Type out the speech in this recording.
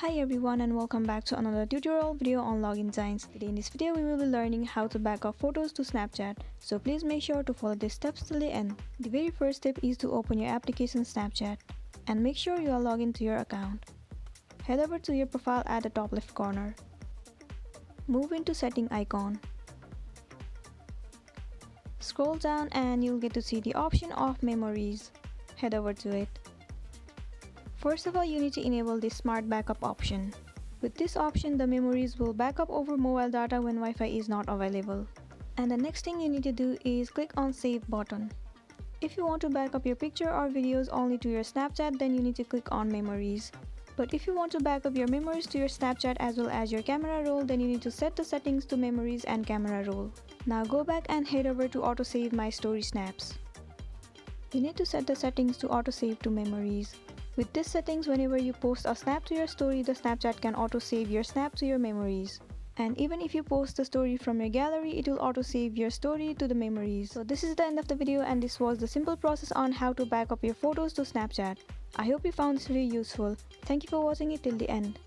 Hi everyone and welcome back to another tutorial video on login science. Today in this video we will be learning how to back up photos to Snapchat. So please make sure to follow these steps till the end. The very first step is to open your application Snapchat and make sure you are logged into your account. Head over to your profile at the top left corner. Move into setting icon. Scroll down and you'll get to see the option of memories. Head over to it. First of all, you need to enable the smart backup option. With this option, the memories will back up over mobile data when Wi-Fi is not available. And the next thing you need to do is click on Save button. If you want to back up your picture or videos only to your Snapchat, then you need to click on Memories. But if you want to back up your memories to your Snapchat as well as your camera roll, then you need to set the settings to Memories and Camera Roll. Now go back and head over to Autosave My Story Snaps. You need to set the settings to autosave to Memories. With this settings, whenever you post a snap to your story, the Snapchat can auto-save your snap to your memories. And even if you post the story from your gallery, it will auto-save your story to the memories. So this is the end of the video and this was the simple process on how to back up your photos to Snapchat. I hope you found this video useful. Thank you for watching it till the end.